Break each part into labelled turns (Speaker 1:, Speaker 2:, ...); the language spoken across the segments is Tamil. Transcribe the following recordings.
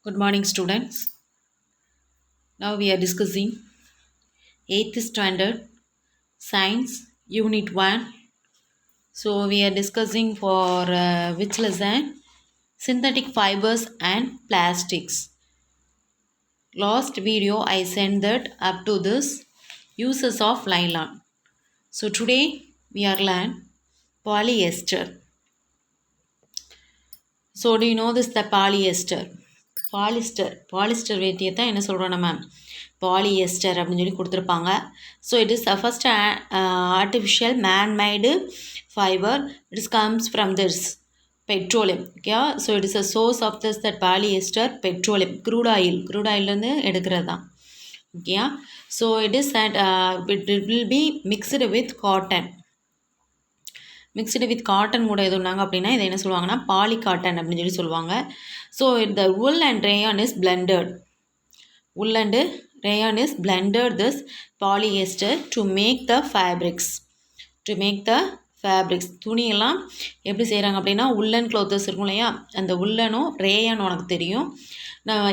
Speaker 1: Good morning, students. Now we are discussing 8th Standard Science Unit 1. So we are discussing for which lesson? Synthetic fibers and plastics. Last video I sent that up to this uses of nylon. So today we are learn polyester. So do you know this the polyester? Polyester வேட்டியை தான் என்ன சொல்கிறோம் நம்ம பாலியஸ்டர் அப்படின்னு சொல்லி கொடுத்துருப்பாங்க. So it is first artificial man made fibre. It's comes from this petroleum. Okay, so it is a source of this that polyester petroleum crude ஆயில்லேருந்து எடுக்கிறது தான். Okay, so it is at it will be mixed with cotton. Mixed with cotton கூட எதுனாங்க அப்படின்னா இதை என்ன சொல்லுவாங்கன்னா பாலி காட்டன் அப்படின்னு சொல்லி சொல்லுவாங்க. ஸோ இந்த wool and rayon is blended. Wool and rayon is blended this polyester to make the fabrics. To make the fabrics. துணியெல்லாம் எப்படி செய்கிறாங்க அப்படின்னா உள்ளன் க்ளோத்தஸ் இருக்கும் இல்லையா, அந்த உள்ளனும் ரேயன் உனக்கு தெரியும்.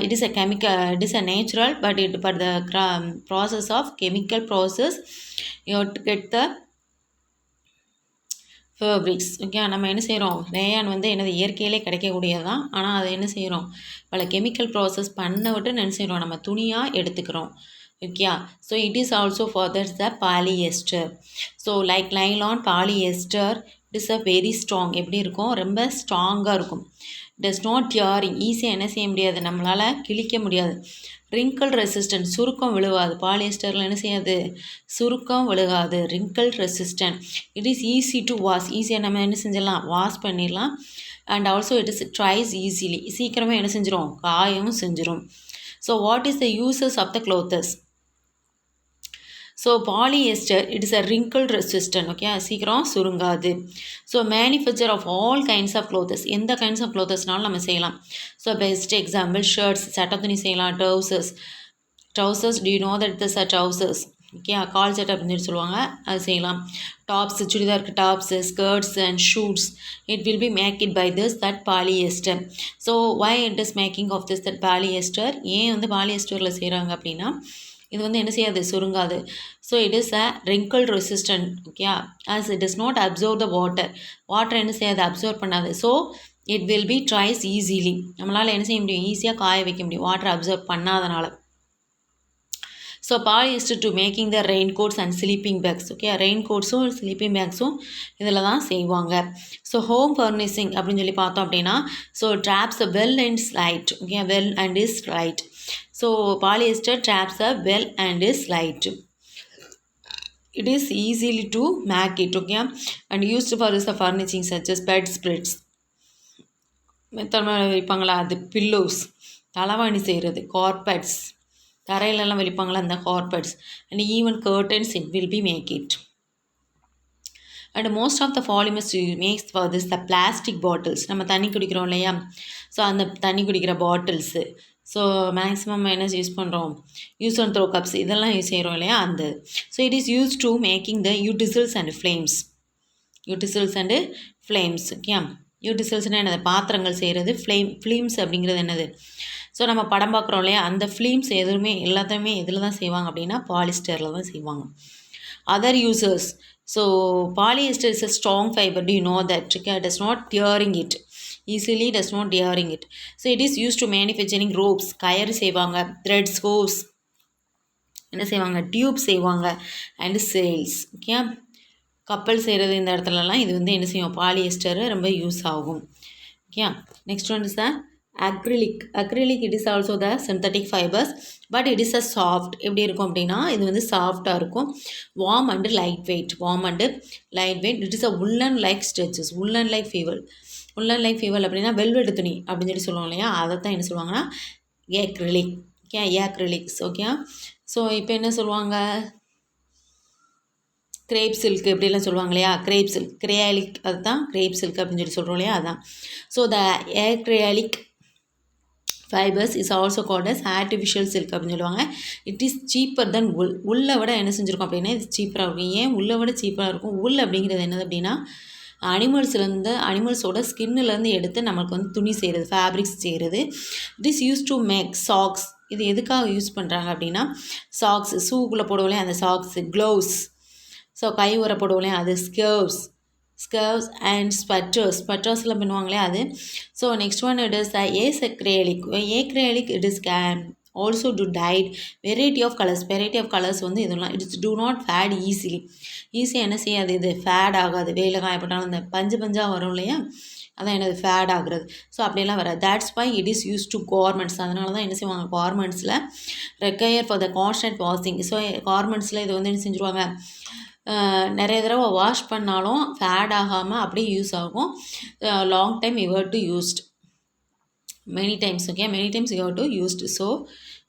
Speaker 1: It is a chemical, it is a natural, but the process of chemical process you have to get the fabrics. Okay, நம்ம என்ன செய்கிறோம், ரேயான் வந்து என்னது இயற்கையிலே கிடைக்கக்கூடியது தான். ஆனால் அதை என்ன செய்கிறோம், பல கெமிக்கல் ப்ராசஸ் பண்ண விட்டு என்ன செய்கிறோம், நம்ம துணியாக எடுத்துக்கிறோம். Okay, so it is also further the polyester. So like nylon polyester it is a very strong. எப்படி இருக்கும், ரொம்ப ஸ்ட்ராங்காக இருக்கும். டஸ் நாட் டியரிங், ஈஸியாக என்ன செய்ய முடியாது, நம்மளால் கிழிக்க முடியாது. ரிங்கிள் ரெசிஸ்டன்ட், சுருக்கம் விழுகாது. பாலியஸ்டரில் என்ன செய்யாது, சுருக்கம் விழுகாது. Wrinkle resistant. It is easy to wash, ஈஸியாக நம்ம என்ன செஞ்சிடலாம், வாஷ் பண்ணிடலாம். And also it is dries easily, சீக்கிரமாக என்ன செஞ்சிடும், காயவும் செஞ்சிடும். So what is the uses of the clothes? So polyester it is a wrinkle resistant. Okay, சீக்கிரம் சுருங்காது. So manufacture of all kinds of clothes, எந்த கைண்ட்ஸ் ஆஃப் க்ளோத்தஸ்னாலும் நம்ம செய்யலாம். ஸோ பெஸ்ட் எக்ஸாம்பிள் ஷர்ட்ஸ், சட்டை துணி செய்யலாம். Trousers do you know that this are trousers? Okay, கால் சட்டை அப்படின்னு சொல்லி சொல்லுவாங்க, அது செய்யலாம். டாப்ஸ், சுடிதாருக்கு tops, skirts and suits it will be make it by this that polyester. So why it is making of this that polyester? ஏன் வந்து பாலியஸ்டரில் செய்கிறாங்க அப்படின்னா இது வந்து என்ன செய்யாது, சுருங்காது. So it is a wrinkle resistant. Okay, as it is not observe the water என்ன செய்யாது, அப்சர்வ் பண்ணாது. So it will be dries easily, நம்மளால் என்ன செய்ய முடியும், ஈஸியாக காய வைக்க முடியும் வாட்டர் அப்சர்வ் பண்ணாதனால. So polyester to making the raincoats and sleeping bags. Okay, rain கோட்ஸும் ஸ்லீப்பிங் பேக்ஸும் இதில் தான் செய்வாங்க. ஸோ ஹோம் ஃபர்னிஷிங் அப்படின்னு சொல்லி பார்த்தோம் அப்படின்னா so traps a well and slight. Okay, well and is light. So polyester traps are well and is light. It is easily to make it. Okay, and used for the furnishing such as bedspreads. மெத்தட் வைப்பாங்களா, அது பில்லோஸ், தலைவாணி செய்கிறது, கார்பெட்ஸ், தரையிலெல்லாம் வைப்பாங்களா அந்த carpets, and even curtains it will be make it. And most of the polymers makes for this the plastic bottles. நம்ம தண்ணி குடிக்கிறோம் இல்லையா, ஸோ அந்த தண்ணி குடிக்கிற பாட்டில்ஸு, ஸோ மேக்ஸிமம் என்ன யூஸ் பண்ணுறோம், யூஸ் அண்ட் த்ரோ கப்ஸ், இதெல்லாம் யூஸ் செய்கிறோம் இல்லையா அந்த. So it is use to making the utensils and flames. Okay, யூட்டிசில்ஸ்னால் என்னது, பாத்திரங்கள் செய்கிறது. ஃப்ளேம்ஸ் அப்படிங்கிறது என்னது, ஸோ நம்ம படம் பார்க்குறோம் இல்லையா அந்த ஃப்ளேம்ஸ் எதுவுமே எல்லாத்தையுமே இதில் தான் செய்வாங்க அப்படின்னா பாலிஸ்டரில் தான் செய்வாங்க. Other users, so polyester is a strong fibre. To you know that? It is not tearing it easily, does not tearing it. So it is used to manufacturing ropes, கயறு செய்வாங்க, threads, hose என்ன செய்வாங்க, டியூப் செய்வாங்க, அண்ட் சேல்ஸ். ஓகே, கப்பல் செய்கிறது இந்த இடத்துலலாம் இது வந்து என்ன செய்யும், பாலியஸ்டர் ரொம்ப யூஸ் ஆகும். Okay, next one is the acrylic. It is also the synthetic fibres, but it is a soft. எப்படி இருக்கும் அப்படின்னா இது வந்து சாஃப்டாக இருக்கும். Warm and lightweight. It is a woollen like stretches. Woollen like ஃபீவல் அப்படின்னா வெல்வெட் துணி அப்படின்னு சொல்லி சொல்லுவோம் இல்லையா, அதை தான் என்ன சொல்லுவாங்கன்னா acrylic. Okay, acrylics. Okay, so இப்போ என்ன சொல்லுவாங்க, கிரேப் சில்க் இப்படிலாம் சொல்லுவாங்க இல்லையா, கிரேயாலிக், அதுதான் கிரேப் சில்க் அப்படின்னு சொல்லி சொல்கிறோம் இல்லையா, அதுதான். So the acrylic fibres is also called as artificial silk அப்படின்னு சொல்லுவாங்க. இட் இஸ் சீப்பர் தென் உள்ளை விட என்ன செஞ்சுருக்கோம் அப்படின்னா இது சீப்பராக இருக்கும். ஏன் உள்ளை விட சீப்பராக இருக்கும்? அப்படிங்கிறது என்னது அப்படின்னா அனிமல்ஸோட ஸ்கின்னிலேருந்து எடுத்து நமக்கு வந்து துணி செய்கிறது, ஃபேப்ரிக்ஸ் செய்கிறது. It is use to make socks. இது எதுக்காக யூஸ் பண்ணுறாங்க அப்படின்னா, சாக்ஸ் ஷூக்குள்ளே போடுவோம் அந்த சாக்ஸு, க்ளவுஸ், ஸோ கை உர போடுவோம் அது ஸ்கர்வ்ஸ் அண்ட் ஸ்வெட்டர்ஸ்லாம் பண்ணுவாங்களே அது. So next one it is acrylic it is can also do dyed variety of colors வந்து இதெல்லாம் இட்ஸ் do not fade ஈஸியாக என்ன செய்யாது, இது ஃபேட் ஆகாது. வெயில காயப்பட்டாலும் அந்த பஞ்சாக வரும் இல்லையா, அதான் என்னது ஃபேட் ஆகுறது. ஸோ அப்படியெல்லாம் வராது. That's why it is use to garments. அதனால தான் என்ன செய்வாங்க, கார்மெண்ட்ஸில் require for the constant washing. So கார்மெண்ட்ஸில் இது வந்து என்ன செஞ்சுருவாங்க, நிறைய தடவை வாஷ் பண்ணாலும் ஃபேட் ஆகாமல் அப்படியே யூஸ் ஆகும். Long time you have to used many times you have to used. So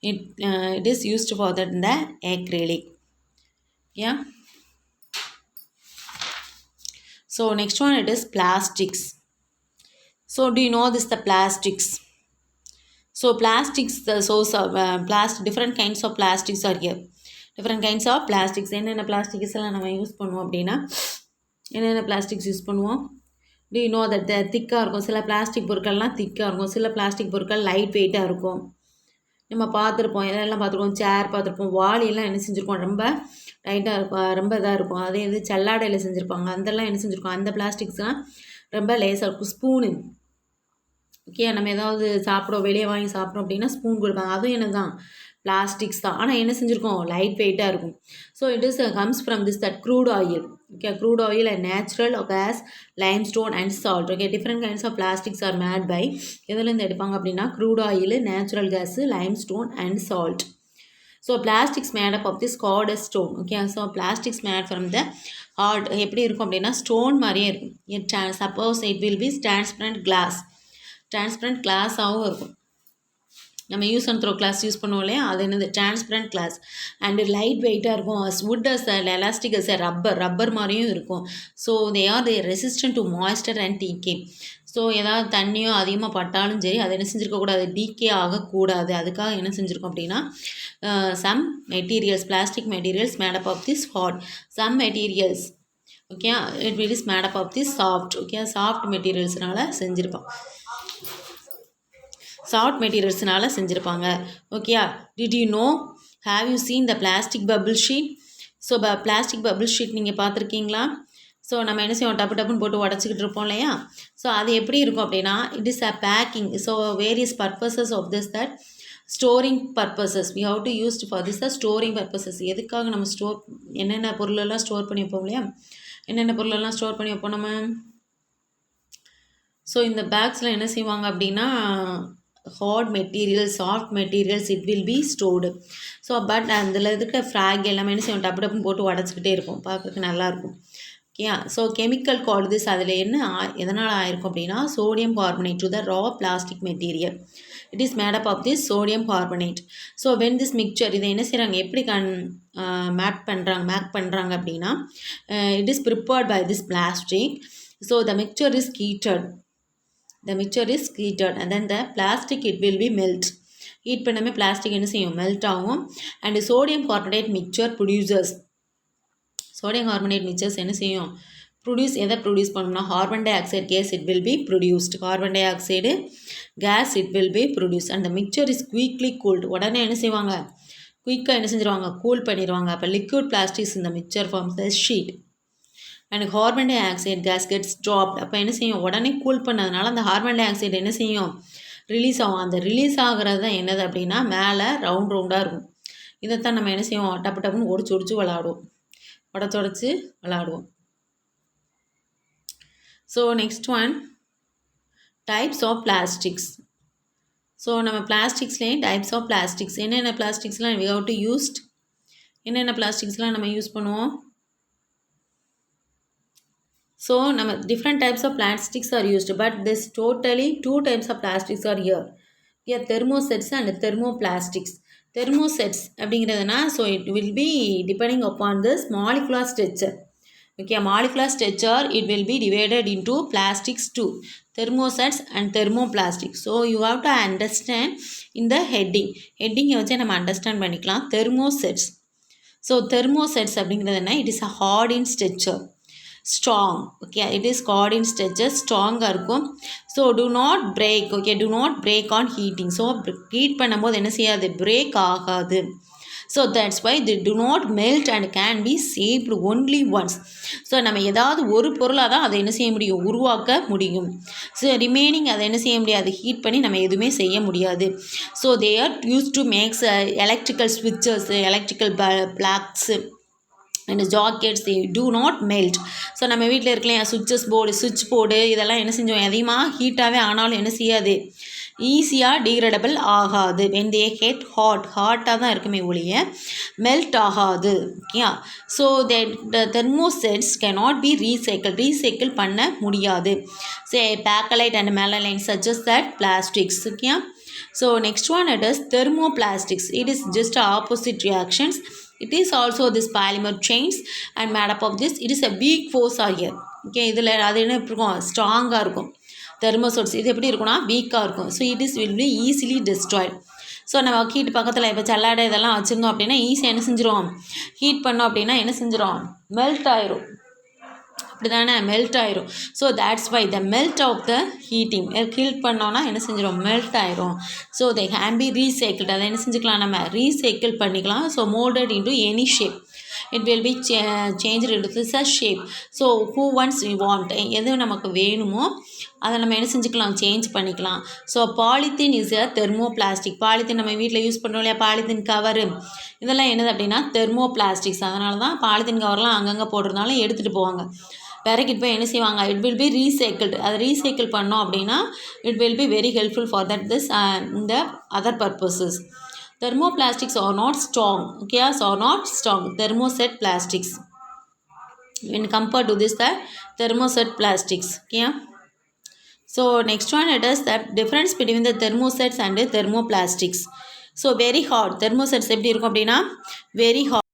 Speaker 1: it is used for that in the acrylic. Yeah. So next one it is plastics. So do you know this, the plastics? So plastics, the source of different kinds of plastics are here. Different kinds of plastics. என்னென்ன பிளாஸ்டிக்ஸ் எல்லாம் நம்ம யூஸ் பண்ணுவோம் அப்படின்னா, என்னென்ன பிளாஸ்டிக்ஸ் யூஸ் பண்ணுவோம்? Do you know that திக்காக இருக்கும், சில பிளாஸ்டிக் பொருட்கள்லாம் திக்காக இருக்கும், சில பிளாஸ்டிக் பொருட்கள் லைட் வெயிட்டாக இருக்கும். நம்ம பார்த்துருப்போம், இதெல்லாம் பார்த்துருப்போம், சேர் பார்த்துருப்போம், வாளியெல்லாம் என்ன செஞ்சுருக்கோம், ரொம்ப டைட்டாக இருக்கும், ரொம்ப இதாக இருக்கும். அதே இது சல்லாடையில் செஞ்சுருப்பாங்க, அதெல்லாம் என்ன செஞ்சுருக்கோம், அந்த பிளாஸ்டிக்ஸ்லாம் ரொம்ப லேசாக இருக்கும். ஸ்பூனு, ஓகே, நம்ம ஏதாவது சாப்பிடும், வெளியே வாங்கி சாப்பிட்றோம் அப்படின்னா ஸ்பூன் கொடுப்பாங்க, அதுவும் என்ன தான், பிளாஸ்டிக்ஸ் தான். ஆனால் என்ன செஞ்சுருக்கோம், லைட் வெயிட்டாக இருக்கும். So it is comes from this that crude oil. Okay, crude oil and natural gas, limestone and salt. Okay, different kinds of plastics are made by, எதுலேருந்து எடுப்பாங்க அப்படின்னா crude oil, natural gas, limestone and salt. So plastics made up of the hard stone. Okay, so plastics made from the hard எப்படி இருக்கும் அப்படின்னா ஸ்டோன் மாதிரியே இருக்கும். Suppose it will be transparent கிளாஸாகவும் இருக்கும். நம்ம use and throw class use பண்ணுவோம் இல்லையா, அது என்னது டிரான்ஸ்பரண்ட் கிளாஸ். அண்டு லைட் வெயிட்டாக இருக்கும். Wood as elastic as rubber மாதிரியும் இருக்கும். So they are resistant to moisture and decay. So ஏதாவது தண்ணியோ அதிகமாக பட்டாலும் சரி, அதை என்ன செஞ்சுருக்கக்கூடாது, டீகே ஆகக்கூடாது. அதுக்காக என்ன செஞ்சுருக்கோம் அப்படின்னா some materials, plastic materials made up of this hard, some materials, okay, it is made up of this soft. Okay, soft மெட்டீரியல்ஸ்னால செஞ்சுருப்பாங்க. ஓகேயா, did you know, have you seen the plastic bubble sheet? So plastic bubble sheet நீங்கள் பார்த்துருக்கீங்களா? ஸோ நம்ம என்ன செய்வோம், டப்புன்னு போட்டு உடச்சிக்கிட்டு இருப்போம் இல்லையா. ஸோ அது எப்படி இருக்கும் அப்படின்னா, it is a packing. So various purposes of this that storing purposes we have to used for this the storing purposes. எதுக்காக நம்ம என்னென்ன பொருளெல்லாம் ஸ்டோர் பண்ணி வைப்போம் இல்லையா, என்னென்ன பொருளெல்லாம் ஸ்டோர் பண்ணி வைப்போம் நம்ம. ஸோ இந்த பேக்ஸில் என்ன செய்வாங்க அப்படின்னா hard materials, soft materials, it will be stored. So but அதில் இருக்க ஃப்ராக் எல்லாமே என்ன செய்வோம், டப்புன்னு போட்டு உடச்சிக்கிட்டே இருக்கும், பார்க்குறதுக்கு நல்லாயிருக்கும். Okay, so chemical called this, அதில் என்ன எதனால் ஆயிருக்கும் அப்படின்னா sodium carbonate to the raw plastic material. It is made up of this sodium carbonate. So when this mixture, இதை என்ன செய்கிறாங்க, எப்படி மேக் பண்ணுறாங்க அப்படின்னா it is prepared by this plastic. So the mixture is heated and then the plastic it will be melt. Heat பண்ணாமல் பிளாஸ்டிக் என்ன செய்யும், மெல்ட் ஆகும். And sodium carbonate mixer producers, sodium carbonate mixtures என்ன செய்யும், எதை ப்ரொடியூஸ் பண்ணணும்னா carbon dioxide gas it will be produced. Carbon dioxide gas it will be produce. And mixture is quickly cooled. உடனே என்ன செய்வாங்க, குயிக்காக என்ன செஞ்சுருவாங்க, கூல் பண்ணிடுவாங்க. அப்போ லிக்விட் பிளாஸ்டிக்ஸ் இந்த mixture forms the sheet and carbon dioxide gas gets trapped. அப்போ என்ன செய்யும், உடனே கூல் பண்ணதுனால அந்த கார்பன் டை ஆக்சைடு என்ன செய்யும், ரிலீஸ் ஆகும். அந்த ரிலீஸ் ஆகிறது தான் என்னது அப்படின்னா மேலே ரவுண்டாக இருக்கும். இதைத்தான் நம்ம என்ன செய்வோம், டப்புன்னு உடச்சி விளாடுவோம். So next one types of plastics. So நம்ம பிளாஸ்டிக்ஸ்லேயே டைப்ஸ் ஆஃப் பிளாஸ்டிக்ஸ், என்னென்ன பிளாஸ்டிக்ஸ்லாம் வி ஹவ் டு யூஸ்ட், என்னென்ன பிளாஸ்டிக்ஸ்லாம் நம்ம யூஸ் பண்ணுவோம். So different types of plastics are used, but this totally 2 types of plastics are here. Here thermosets and thermoplastics. Thermosets அப்படிங்கிறதுனா so it will be depending upon this molecular structure. Okay, molecular structure it will be divided into plastics too, thermosets and thermoplastics. So you have to understand in the heading வச்சு நம்ம அண்டர்ஸ்டாண்ட் பண்ணிக்கலாம். thermosets. So thermosets அப்படிங்கிறதுனா it is a hard in structure. Strong. Okay, it is hard in stretches, ஸ்ட்ராங்காக இருக்கும். So do not break. Okay, do not break on heating. So heat பண்ணும்போது என்ன செய்யாது, பிரேக் ஆகாது. So that's why they do not melt and can be shaped only once. So நம்ம ஏதாவது ஒரு பொருளாக தான் அதை என்ன செய்ய முடியும், உருவாக்க முடியும். ஸோ ரிமைனிங் அதை என்ன செய்ய முடியாது, ஹீட் பண்ணி நம்ம எதுவுமே செய்ய முடியாது. So they are used to make electrical switches, electrical plugs and jackets, they do not melt. So நம்ம வீட்டில் இருக்கலாம் சுவிட்ச் போர்டு இதெல்லாம் என்ன செஞ்சோம், அதிகமாக ஹீட்டாகவே ஆனாலும் என்ன செய்யாது, ஈஸியாக டிகிரேடபிள் ஆகாது. when they get ஹாட்டாக தான் இருக்குமே ஒழிய மெல்ட் ஆகாது. Okay, so the thermosets cannot be recycle பண்ண முடியாது. Say bakelite and melamine such as that plastics. Okay, so next one it is thermoplastics. It is just opposite reactions. It is also this polymer chains and made up of this. It is a weak force here. Okay, இதில் அது என்ன இருக்கும், ஸ்ட்ராங்காக இருக்கும். தெர்மோசோட்ஸ் இது எப்படி இருக்கும்னா வீக்காக இருக்கும். So it is will be easily destroyed. So நம்ம ஹீட் பக்கத்தில் இப்போ சல்லாடை இதெல்லாம் வச்சுருந்தோம் அப்படின்னா ஈஸியாக என்ன செஞ்சிடும், ஹீட் பண்ணோம் அப்படின்னா என்ன செஞ்சிடும், மெல்ட் ஆயிரும். அப்படி தானே, மெல்ட் ஆயிரும். So that's why the melt of the heating, heat பண்ணோன்னா என்ன செஞ்சிடும், மெல்ட் ஆயிரும். So they can be recycled, அதை என்ன செஞ்சுக்கலாம், நம்ம ரீசைக்கிள் பண்ணிக்கலாம். So moulded into any shape, it will be change into this a shape. So who once we want, எது நமக்கு வேணுமோ அதை நம்ம என்ன செஞ்சுக்கலாம், சேஞ்ச் பண்ணிக்கலாம். So polythene is a thermoplastic. Polythene நம்ம வீட்டில் யூஸ் பண்ணுறோம் இல்லையா, பாலித்தீன் கவரு இதெல்லாம் என்னது அப்படின்னா தெர்மோபிளாஸ்டிக்ஸ். அதனால தான் பாலித்தீன் கவர்லாம் அங்கங்கே போட்டிருந்தாலும் எடுத்துகிட்டு போவாங்க. விறகிட்டு போய் என்ன செய்வாங்க, இட் வில் பி ரீசைக்கிள்டு. அதை ரீசைக்கிள் பண்ணோம் அப்படின்னா it will be very helpful for that this இந்த other purposes. Thermoplastics are not strong. Okay, are not strong. Thermoset plastics. When compared to this, the thermoset plastics. Okay. So next one it is the difference between the thermosets and the thermoplastics. So very hot. Thermosets எப்படி இருக்கும் அப்படின்னா very hot.